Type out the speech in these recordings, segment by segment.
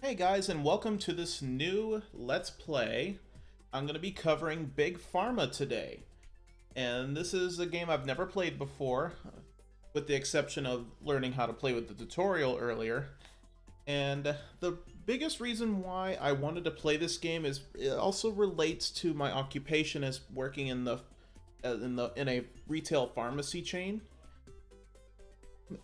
Hey guys, and welcome to this new Let's Play. I'm going to be covering Big Pharma today. And this is a game I've never played before, with the exception of learning how to play with the tutorial earlier. And the biggest reason why I wanted to play this game is it also relates to my occupation as working in a retail pharmacy chain.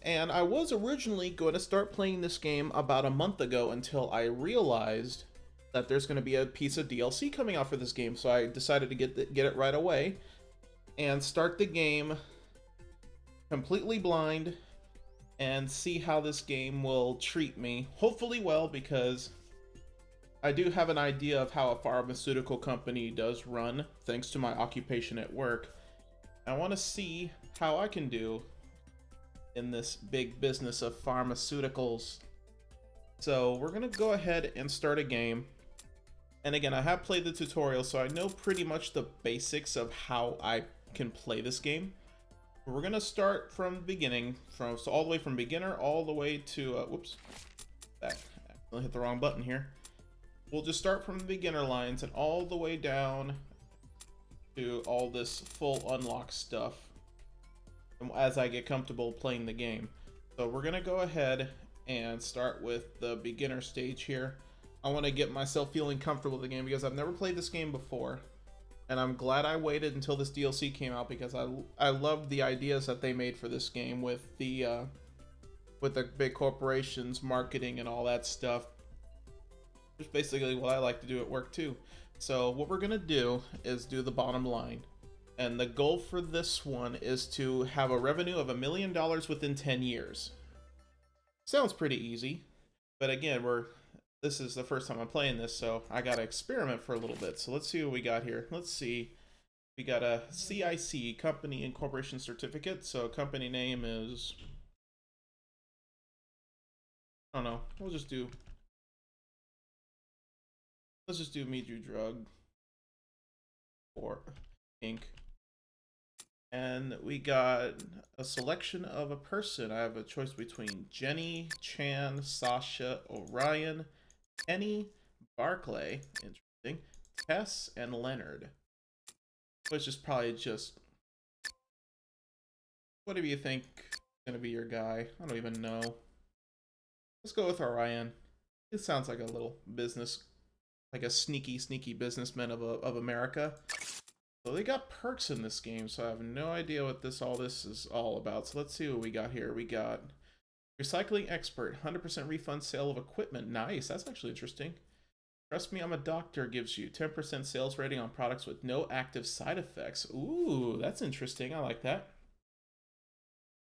And I was originally going to start playing this game about a month ago until I realized that there's going to be a piece of DLC coming out for this game. So I decided to get it right away and start the game completely blind and see how this game will treat me. Hopefully well, because I do have an idea of how a pharmaceutical company does run thanks to my occupation at work. I want to see how I can do in this big business of pharmaceuticals. So we're gonna go ahead and start a game. And again, I have played the tutorial, so I know pretty much the basics of how I can play this game. But we're gonna start from the beginning, so all the way from beginner all the way to whoops, back. I hit the wrong button here. We'll just start from the beginner lines and all the way down to all this full unlock stuff as I get comfortable playing the game. So we're gonna go ahead and start with the beginner stage here. I want to get myself feeling comfortable with the game because I've never played this game before, and I'm glad I waited until this DLC came out because I loved the ideas that they made for this game with the big corporations, marketing, and all that stuff. Which is basically what I like to do at work too. So what we're gonna do is do the bottom line. And the goal for this one is to have a revenue of $1 million within 10 years. Sounds pretty easy, but again, this is the first time I'm playing this, so I gotta experiment for a little bit. So let's see what we got here. Let's see. We got a CIC, Company Incorporation Certificate. So company name is, I don't know. Let's just do Meiju Drug or Inc. And we got a selection of a person. I have a choice between Jenny, Chan, Sasha, Orion, Penny, Barclay, interesting, Tess, and Leonard. Which is probably just, whatever you think is gonna be your guy. I don't even know. Let's go with Orion. It sounds like a little business, like a sneaky businessman of America. So they got perks in this game, so I have no idea what all this is all about. So let's see what we got here. We got recycling expert, 100% refund sale of equipment. Nice, that's actually interesting. Trust me, I'm a doctor gives you 10% sales rating on products with no active side effects. Ooh, that's interesting. I like that.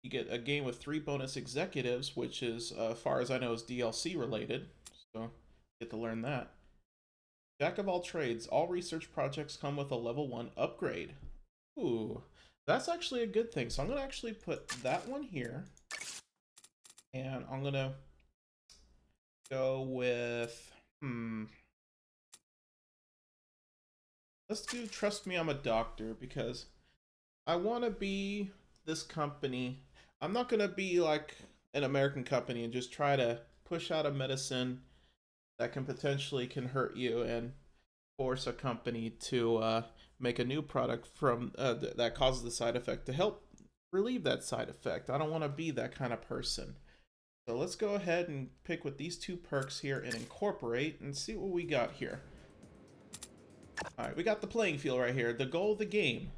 You get a game with 3 bonus executives, which is, as far as I know, is DLC related. So get to learn that. Jack of all trades, all research projects come with a level 1 upgrade. Ooh, that's actually a good thing. So I'm going to actually put that one here. And I'm going to go with, let's do Trust Me, I'm a Doctor, because I want to be this company. I'm not going to be like an American company and just try to push out a medicine that can hurt you and force a company to make a new product from that causes the side effect to help relieve that side effect. I don't want to be that kind of person. So let's go ahead and pick with these 2 perks here and incorporate and see what we got here. Alright, we got the playing field right here. The goal of the game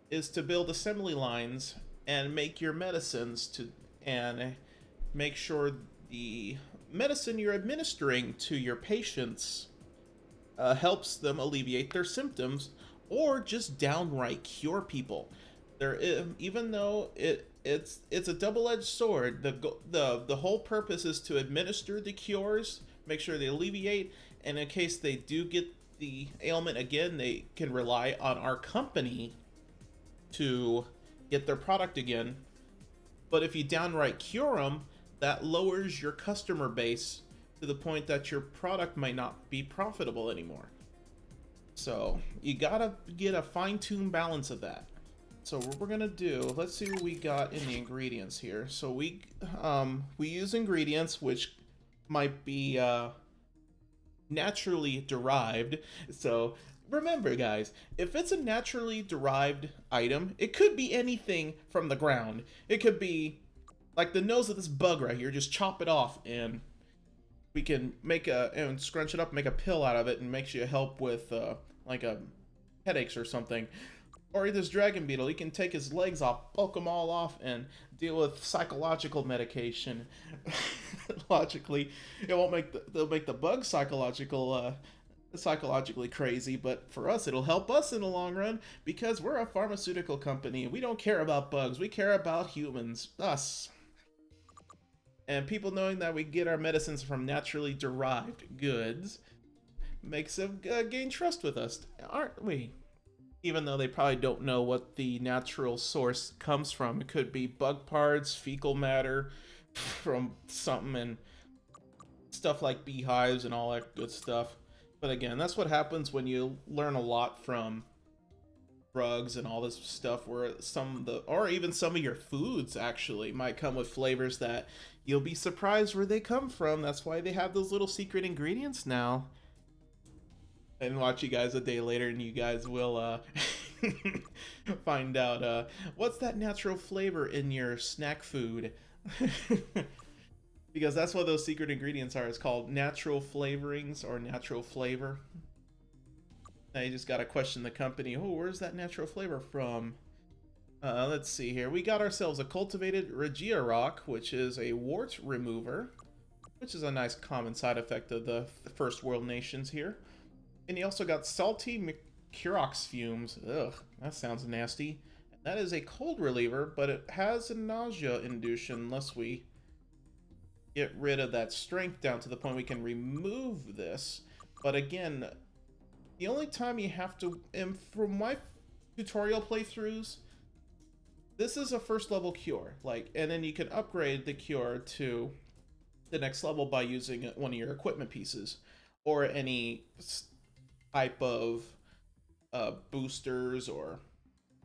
is to build assembly lines and make your medicines and make sure the medicine you're administering to your patients helps them alleviate their symptoms or just downright cure people. Even though it's a double-edged sword, the whole purpose is to administer the cures, make sure they alleviate, and in case they do get the ailment again, they can rely on our company to get their product again. But if you downright cure them, that lowers your customer base to the point that your product might not be profitable anymore. So you gotta get a fine-tuned balance of that. So what we're gonna do, let's see what we got in the ingredients here. So we use ingredients which might be naturally derived. So remember, guys, if it's a naturally derived item, it could be anything from the ground. It could be like the nose of this bug right here. Just chop it off, and we can make a and scrunch it up, make a pill out of it, and makes you help with like a headaches or something. Or this dragon beetle, you can take his legs off, poke them all off, and deal with psychological medication. Logically, it won't make they'll make the bug psychologically crazy, but for us, it'll help us in the long run because we're a pharmaceutical company. We don't care about bugs. We care about humans, us. And people knowing that we get our medicines from naturally derived goods makes them gain trust with us, aren't we? Even though they probably don't know what the natural source comes from. It could be bug parts, fecal matter from something, and stuff like beehives and all that good stuff. But again, that's what happens when you learn a lot from drugs and all this stuff, where some of the, or even some of your foods actually might come with flavors that you'll be surprised where they come from. That's why they have those little secret ingredients now. And watch you guys a day later and you guys will find out what's that natural flavor in your snack food. Because that's what those secret ingredients are. It's called natural flavorings or natural flavor. Now you just gotta question the company. Oh, where's that natural flavor from? Let's see here. We got ourselves a cultivated Regia rock, which is a wart remover, which is a nice common side effect of the first world nations here. And you also got salty mercurox fumes. Ugh, that sounds nasty. And that is a cold reliever, but it has a nausea induction unless we get rid of that strength down to the point we can remove this. But again, the only time you have to, and from my tutorial playthroughs, this is a first level cure. Like, and then you can upgrade the cure to the next level by using one of your equipment pieces or any type of boosters or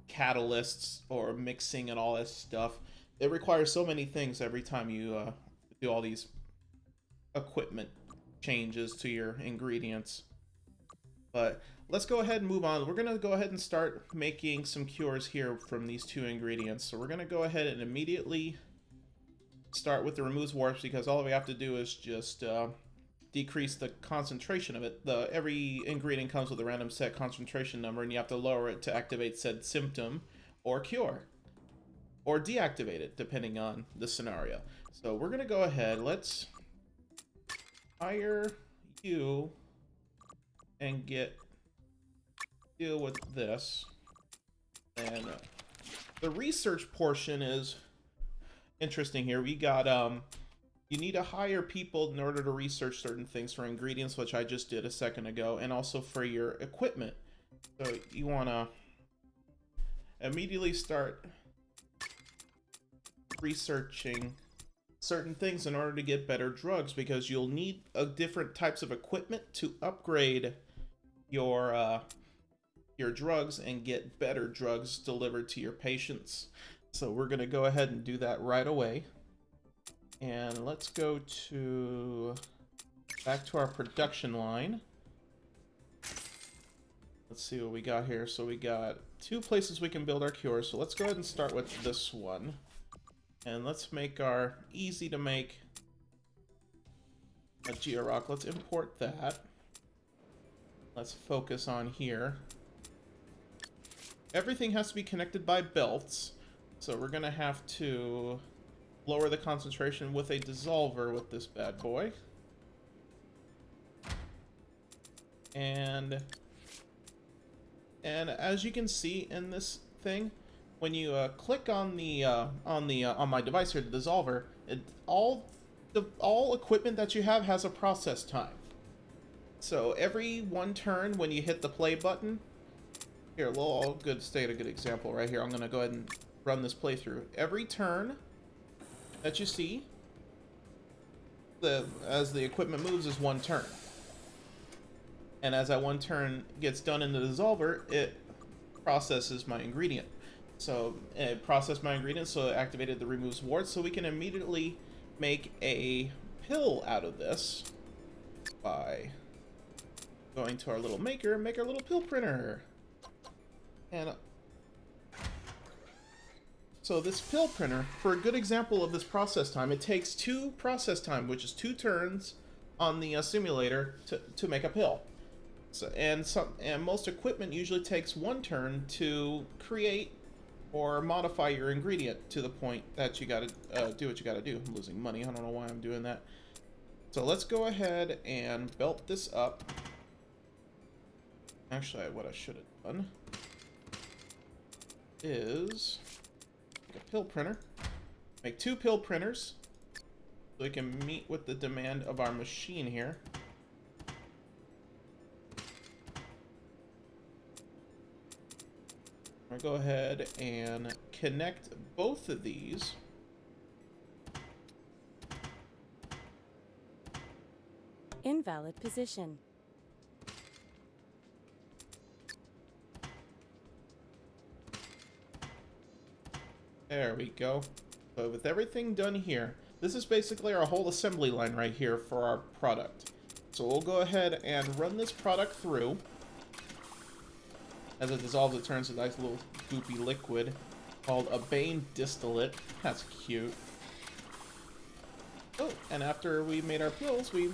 catalysts or mixing and all that stuff. It requires so many things every time you do all these equipment changes to your ingredients. But let's go ahead and move on. We're gonna go ahead and start making some cures here from these two ingredients. So we're gonna go ahead and immediately start with the removes warps, because all we have to do is just decrease the concentration of it. Every ingredient comes with a random set concentration number, and you have to lower it to activate said symptom or cure, or deactivate it depending on the scenario. So we're gonna go ahead. Let's hire you and deal with this. And the research portion is interesting here. We got you need to hire people in order to research certain things for ingredients, which I just did a second ago, and also for your equipment. So you want to immediately start researching certain things in order to get better drugs, because you'll need different types of equipment to upgrade your drugs and get better drugs delivered to your patients. So we're going to go ahead and do that right away. And let's go back to our production line. Let's see what we got here. So we got 2 places we can build our cures. So let's go ahead and start with this one. And let's make our easy to make a Georock. Let's import that. Let's focus on here. Everything has to be connected by belts. So we're going to have to lower the concentration with a dissolver with this bad boy. And as you can see in this thing, when you click on my device here, the dissolver, all equipment that you have has a process time. So every 1 turn when you hit the play button, here, I'll state a good example right here. I'm gonna go ahead and run this playthrough. Every turn that you see, as the equipment moves, is 1 turn. And as that 1 turn gets done in the dissolver, it processes my ingredient. So it processed my ingredient, so it activated the removes wart, so we can immediately make a pill out of this by going to our little maker and make our little pill printer. And so this pill printer, for a good example of this process time, it takes 2 process time, which is 2 turns on the simulator to make a pill. So, and most equipment usually takes 1 turn to create or modify your ingredient to the point that you gotta do what you gotta do. I'm losing money, I don't know why I'm doing that. So let's go ahead and belt this up. Actually, what I should have done is make a pill printer. Make 2 pill printers so we can meet with the demand of our machine here. I'm gonna go ahead and connect both of these. Invalid position. There we go. So with everything done here, this is basically our whole assembly line right here for our product. So we'll go ahead and run this product through. As it dissolves, it turns to a nice little goopy liquid called a Bane distillate. That's cute. Oh, and after we made our pills, we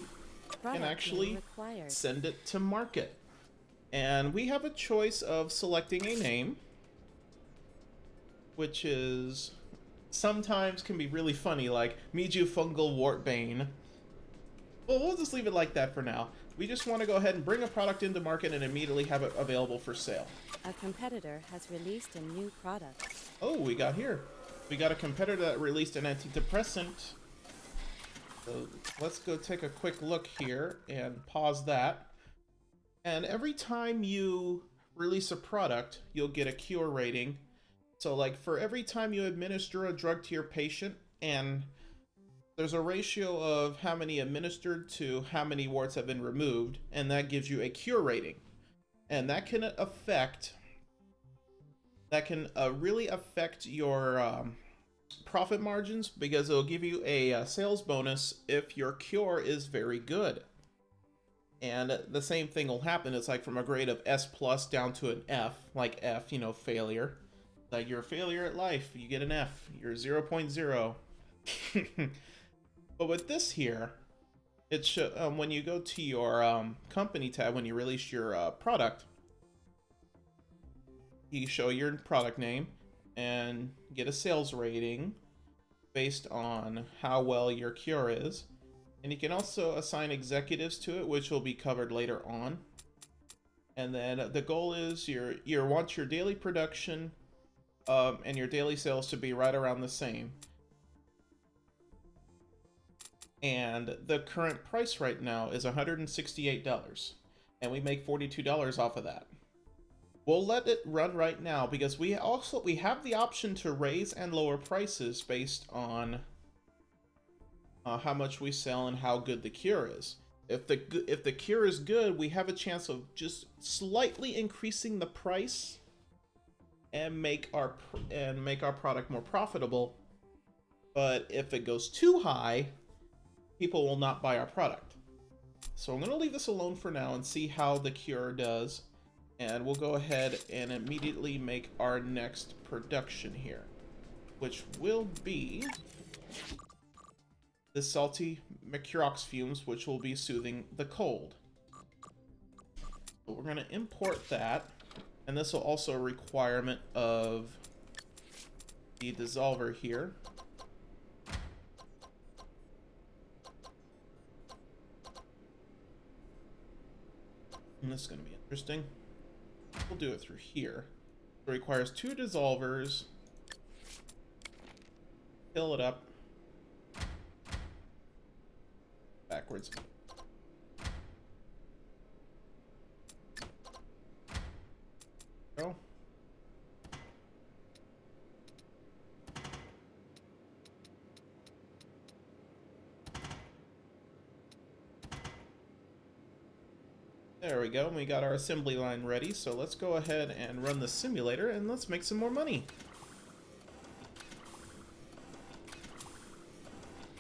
can actually send it to market. And we have a choice of selecting a name, which is sometimes can be really funny, like Miju Fungal Wart Bane. Well, we'll just leave it like that for now. We just want to go ahead and bring a product into market and immediately have it available for sale. A competitor has released a new product. Oh, we got a competitor that released an antidepressant. So let's go take a quick look here and pause that. And every time you release a product, you'll get a cure rating. So like for every time you administer a drug to your patient, and there's a ratio of how many administered to how many warts have been removed, and that gives you a cure rating. And that can really affect your profit margins, because it'll give you a sales bonus if your cure is very good. And the same thing will happen. It's like from a grade of S plus down to an F, like F, you know, failure. Like you're a failure at life, you get an F. You're 0.0. But with this here, it should when you go to your company tab, when you release your product, you show your product name and get a sales rating based on how well your cure is. And you can also assign executives to it, which will be covered later on. And then the goal is you want your daily production and your daily sales to be right around the same. And the current price right now is $168, and we make $42 off of that. We'll let it run right now because we have the option to raise and lower prices based on how much we sell and how good the cure is. If the cure is good, we have a chance of just slightly increasing the price and make our product more profitable. But if it goes too high, people will not buy our product. So I'm going to leave this alone for now and see how the cure does. And we'll go ahead and immediately make our next production here, which will be the salty mercurox fumes, which will be soothing the cold. So we're going to import that. And this will also a requirement of the dissolver here. And this is going to be interesting. We'll do it through here. It requires 2 dissolvers. Fill it up. Backwards. Go. There we go, we got our assembly line ready, so let's go ahead and run the simulator and let's make some more money.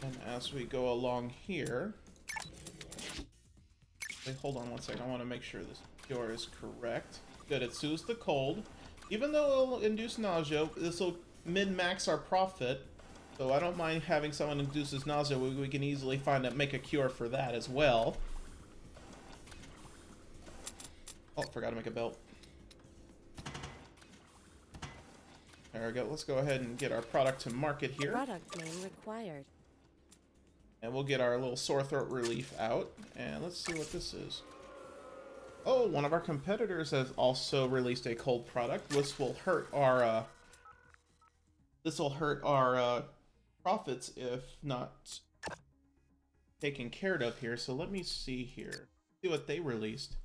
And as we go along here. Wait, hold on one second. I want to make sure this cure is correct. Good, it soothes the cold. Even though it'll induce nausea, this will min-max our profit. So I don't mind having someone induces nausea. We can easily make a cure for that as well. Oh, forgot to make a belt. There we go. Let's go ahead and get our product to market here. Product name required. And we'll get our little sore throat relief out. And let's see what this is. Oh, one of our competitors has also released a cold product. This will hurt our profits if not taken care of here. So let me see here. See what they released.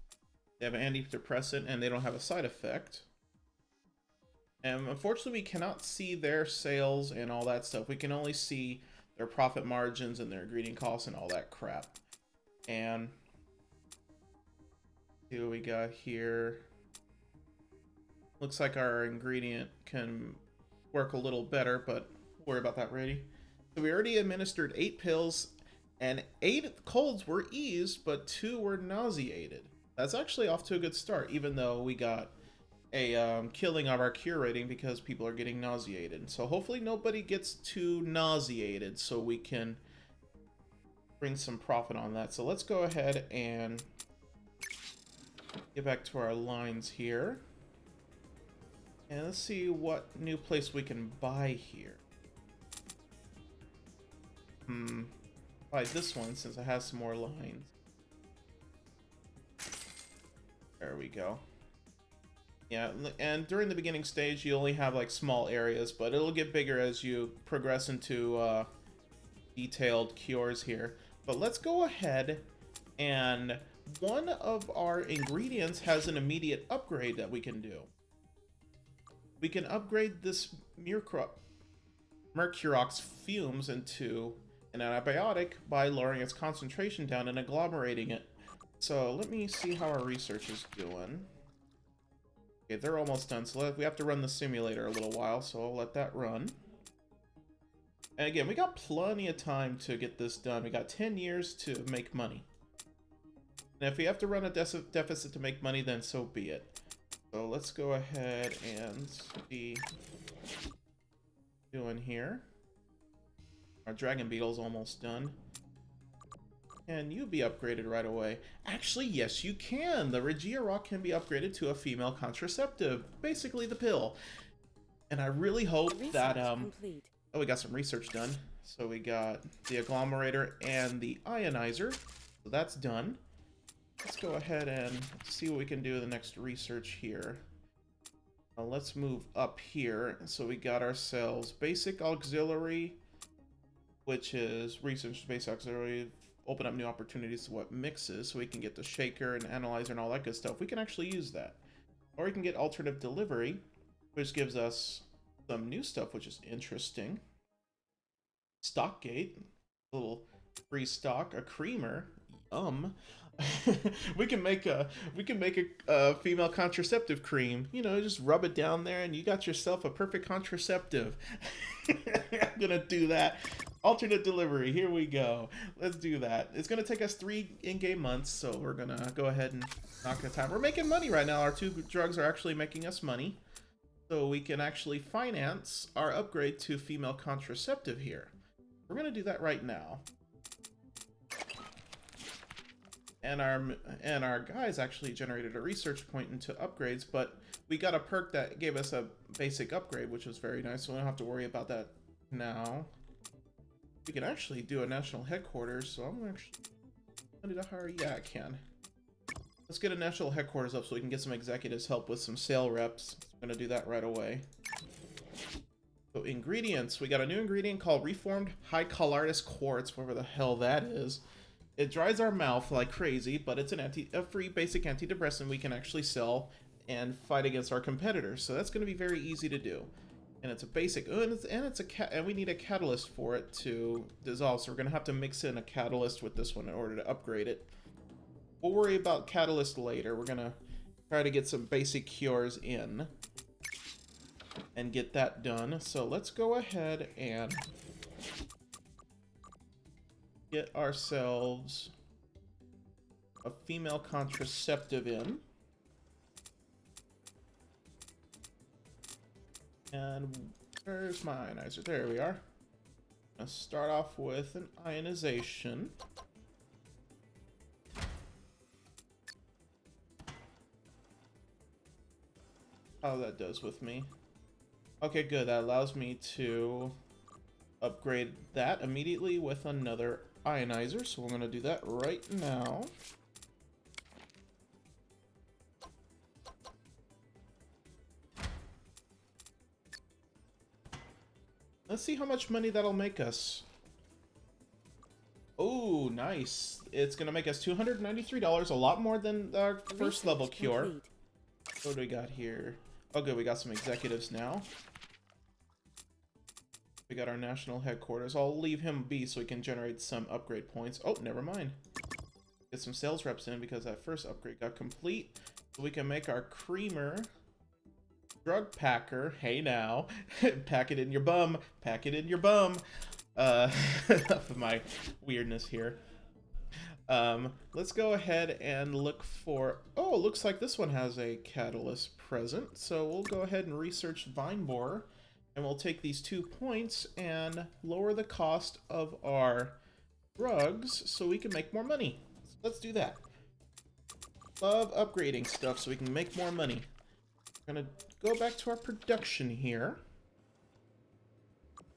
They have an antidepressant and they don't have a side effect. And unfortunately, we cannot see their sales and all that stuff. We can only see their profit margins and their ingredient costs and all that crap. And see what we got here. Looks like our ingredient can work a little better, but we'll worry about that later. So we already administered 8 pills, and 8 colds were eased, but 2 were nauseated. That's actually off to a good start, even though we got a killing of our cure rating because people are getting nauseated. So hopefully nobody gets too nauseated so we can bring some profit on that. So let's go ahead and get back to our lines here. And let's see what new place we can buy here. Buy this one since it has some more lines. There we go. Yeah, and during the beginning stage, you only have like small areas, but it'll get bigger as you progress into detailed cures here. But let's go ahead, and one of our ingredients has an immediate upgrade that we can do. We can upgrade this Mercurox fumes into an antibiotic by lowering its concentration down and agglomerating it. So let me see how our research is doing. Okay, they're almost done, so we have to run the simulator a little while, so I'll let that run. And again, we got plenty of time to get this done. We got 10 years to make money. And if we have to run a deficit to make money, then so be it. So let's go ahead and see what we're doing here. Our Dragon Beetle's almost done. Can you be upgraded right away? Actually, yes, you can. The Regia Rock can be upgraded to a female contraceptive, basically the pill. And I really hope that complete. Oh, we got some research done. So we got the agglomerator and the ionizer. So that's done. Let's go ahead and see what we can do in the next research here. Let's move up here. So we got ourselves basic auxiliary, which is research basic auxiliary. Open up new opportunities to what mixes, so we can get the shaker and analyzer and all that good stuff. We can actually use that. Or we can get alternative delivery, which gives us some new stuff, which is interesting. Stockgate, a little free stock, a creamer, yum. we can make a female contraceptive cream. You know, just rub it down there and you got yourself a perfect contraceptive. I'm gonna do that. Alternate delivery, here we go. Let's do that. It's gonna take us 3 in-game months, so we're gonna go ahead and knock it time. We're making money right now. Our 2 drugs are actually making us money. So we can actually finance our upgrade to female contraceptive here. We're gonna do that right now. And our guys actually generated a research point into upgrades, but we got a perk that gave us a basic upgrade, which was very nice, so we don't have to worry about that now. We can actually do a national headquarters, so I'm actually gonna do the hire. Yeah, I can. Let's get a national headquarters up so we can get some executives help with some sale reps. I'm gonna do that right away. So ingredients, we got a new ingredient called Reformed High Coloratus Quartz, whatever the hell that is. It dries our mouth like crazy, but it's a free basic antidepressant we can actually sell and fight against our competitors. So that's going to be very easy to do. And it's a basic, and we need a catalyst for it to dissolve. So we're going to have to mix in a catalyst with this one in order to upgrade it. We'll worry about catalyst later. We're going to try to get some basic cures in and get that done. So let's go ahead and get ourselves a female contraceptive in. And where's my ionizer? There we are. Let's start off with an ionization. How that does with me. Okay, good. That allows me to upgrade that immediately with another ionizer. So we're going to do that right now. Let's see how much money that'll make us. Oh, nice. It's going to make us $293, a lot more than our first level cure. Complete. What do we got here? Oh, good. We got some executives now. We got our national headquarters. I'll leave him be so he can generate some upgrade points. Oh, never mind. Get some sales reps in because that first upgrade got complete. So we can make our creamer drug packer. Hey now. Pack it in your bum. Pack it in your bum. Enough of my weirdness here. Let's go ahead and look for... Oh, it looks like this one has a catalyst present. So we'll go ahead and research Vine Borer. And we'll take these 2 points and lower the cost of our drugs so we can make more money. So let's do that. Love upgrading stuff so we can make more money. We're gonna go back to our production here.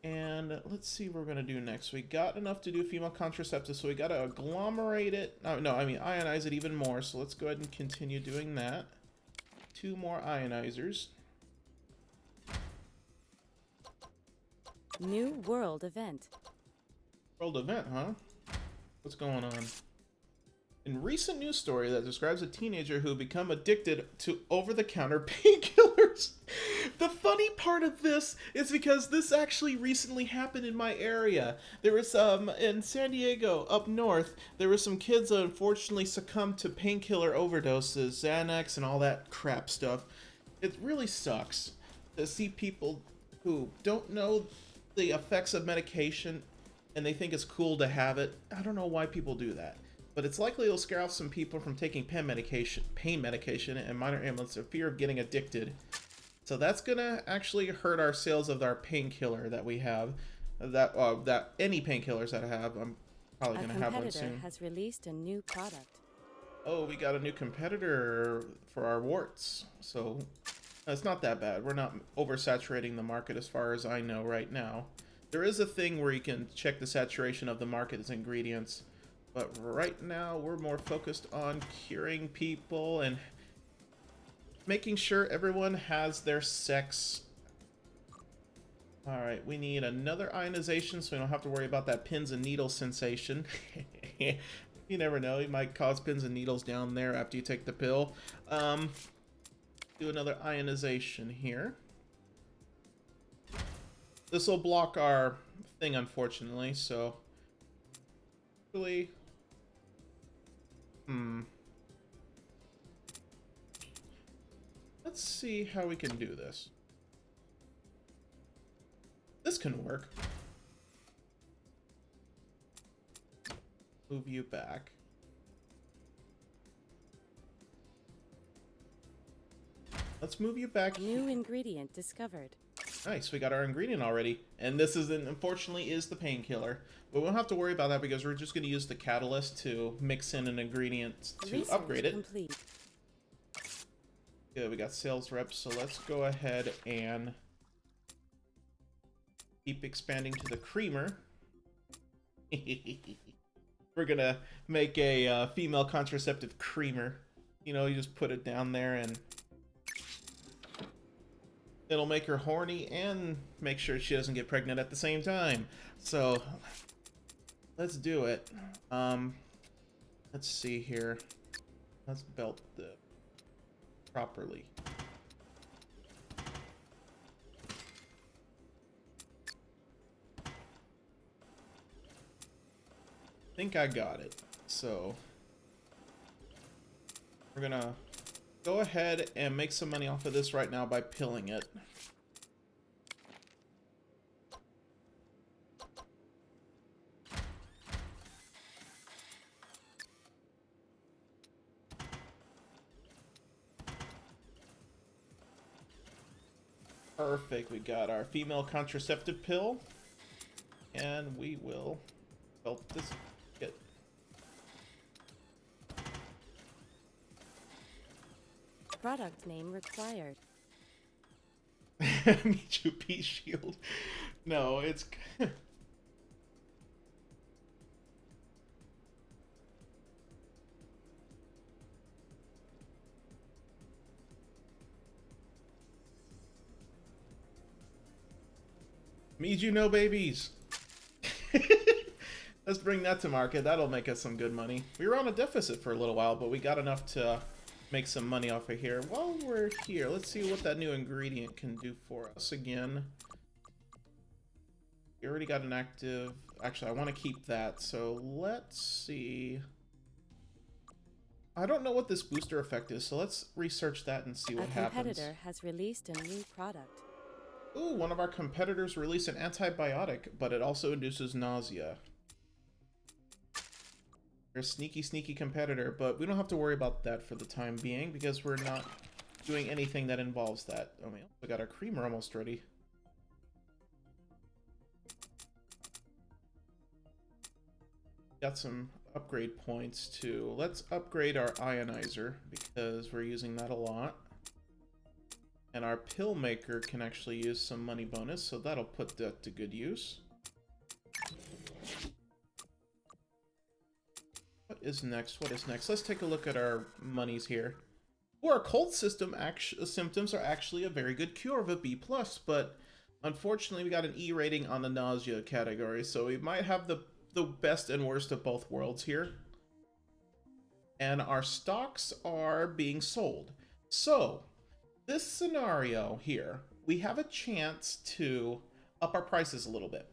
And let's see what we're gonna do next. We got enough to do female contraceptive, so we gotta agglomerate it. Ionize it even more. So let's go ahead and continue doing that. 2 more ionizers. New world event. World event, huh? What's going on? In recent news story that describes a teenager who become addicted to over-the-counter painkillers. The funny part of this is because this actually recently happened in my area. There was in San Diego up north, there were some kids that unfortunately succumbed to painkiller overdoses, Xanax and all that crap stuff. It really sucks to see people who don't know the effects of medication and they think it's cool to have it. I don't know why people do that. But it's likely it'll scare off some people from taking pain medication, and minor ailments or fear of getting addicted. So that's gonna actually hurt our sales of our painkiller that we have. That any painkillers that I have, I'm probably gonna have one soon. A competitor has released a new product. Oh, we got a new competitor for our warts. So it's not that bad. We're not oversaturating the market as far as I know right now. There is a thing where you can check the saturation of the market's ingredients. But right now, we're more focused on curing people and making sure everyone has their sex. Alright, we need another ionization so we don't have to worry about that pins and needles sensation. You never know, you might cause pins and needles down there after you take the pill. Do another ionization here. This will block our thing, unfortunately, so... Really... Let's see how we can do this. This can work. Move you back. Let's move you back. New ingredient discovered. Nice, we got our ingredient already. And this is, unfortunately, is the painkiller. But we won't have to worry about that because we're just going to use the catalyst to mix in an ingredient to Research upgrade it. complete. Good, we got sales reps, so let's go ahead and keep expanding to the creamer. We're going to make a female contraceptive creamer. You know, you just put it down there and... it'll make her horny and make sure she doesn't get pregnant at the same time. So, let's do it. Let's see here. Let's belt it properly. I think I got it. So, we're gonna go ahead and make some money off of this right now by pilling it. Perfect. We got our female contraceptive pill. And we will help this get. Product name required. Meet you, Pea Shield. No, it's. Meet you, no babies. Let's bring that to market. That'll make us some good money. We were on a deficit for a little while, but we got enough to make some money off of here. While we're here, let's see what that new ingredient can do for us again. We already got an active... Actually, I want to keep that, so let's see. I don't know what this booster effect is, so let's research that and see what happens. A competitor has released a new product. Ooh, one of our competitors released an antibiotic, but it also induces nausea. They're a sneaky, sneaky competitor, but we don't have to worry about that for the time being because we're not doing anything that involves that. Oh, we also got our creamer almost ready. Got some upgrade points too. Let's upgrade our ionizer because we're using that a lot. And our pill maker can actually use some money bonus, so that'll put that to good use. What is next? What is next? Let's take a look at our monies here. Well, our cold system symptoms are actually a very good cure of a B+, but unfortunately we got an E rating on the nausea category, so we might have the best and worst of both worlds here. And our stocks are being sold. So, this scenario here, we have a chance to up our prices a little bit.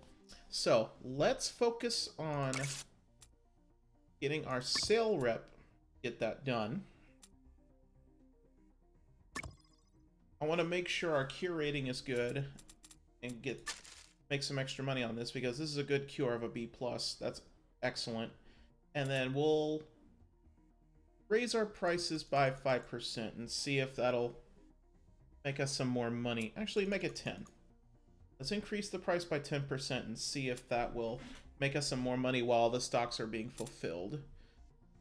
So let's focus on getting our sale rep, get that done. I want to make sure our cure rating is good and make some extra money on this because this is a good cure of a B+. That's excellent. And then we'll raise our prices by 5% and see if that'll make us some more money. Actually, make it 10. Let's increase the price by 10% and see if that will make us some more money while the stocks are being fulfilled.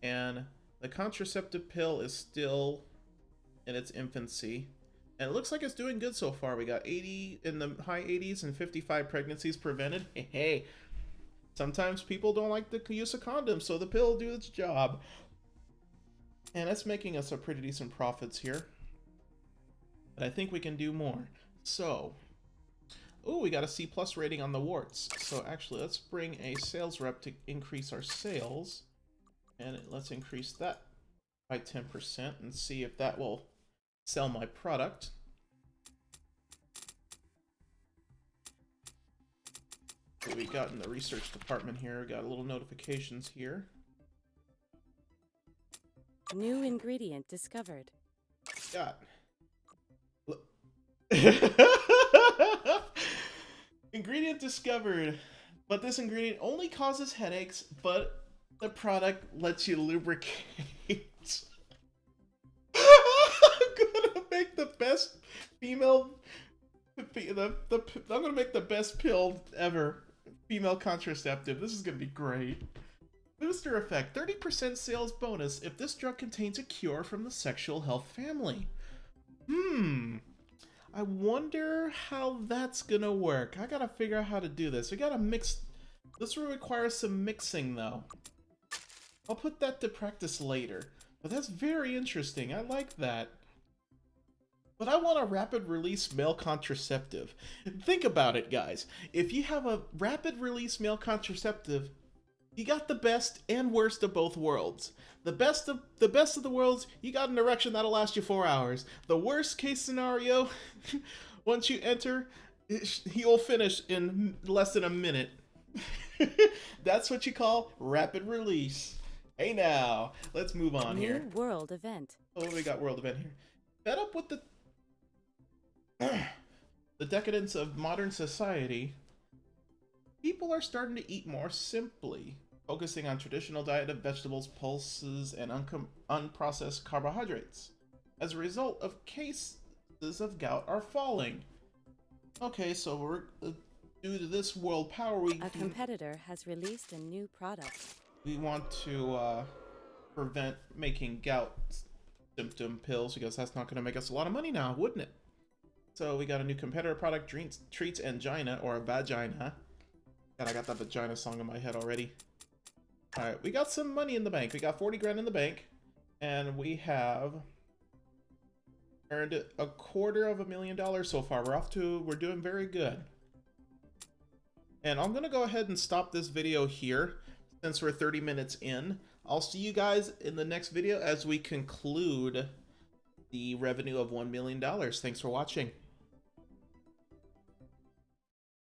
And the contraceptive pill is still in its infancy. And it looks like it's doing good so far. We got 80 in the high 80s and 55 pregnancies prevented. Hey, sometimes people don't like the use of condoms, so the pill will do its job. And that's making us a pretty decent profits here. But I think we can do more. So, oh, we got a C+ rating on the warts. So actually, let's bring a sales rep to increase our sales. And let's increase that by 10% and see if that will sell my product. What we got in the research department here, we got a little notifications here. New ingredient discovered. Got. Ingredient discovered, but this ingredient only causes headaches, but the product lets you lubricate. I'm gonna make the best female. I'm gonna make the best pill ever. Female contraceptive. This is gonna be great. Booster effect: 30% sales bonus if this drug contains a cure from the sexual health family. I wonder how that's gonna work. I gotta figure out how to do this. We gotta mix. This will require some mixing, though. I'll put that to practice later. But that's very interesting. I like that. But I want a rapid release male contraceptive. Think about it, guys. If you have a rapid release male contraceptive, you got the best and worst of both worlds. The best of the worlds, you got an erection that'll last you 4 hours. The worst case scenario, once you enter, he'll finish in less than a minute. That's what you call rapid release. Hey now, let's move on here. New world event. Oh, we got world event here. Fed up with the decadence of modern society, people are starting to eat more simply, focusing on traditional diet of vegetables, pulses, and unprocessed carbohydrates. As a result of cases of gout are falling. Okay, so we're due to this world power, A competitor has released a new product. we want to prevent making gout symptom pills because that's not going to make us a lot of money now, wouldn't it? So we got a new competitor product, treats angina or a vagina. God, I got that vagina song in my head already. All right, we got some money in the bank. We got 40 grand in the bank, and we have earned $250,000 so far. We're doing very good. And I'm gonna go ahead and stop this video here since we're 30 minutes in. I'll see you guys in the next video as we conclude the revenue of $1 million. Thanks for watching.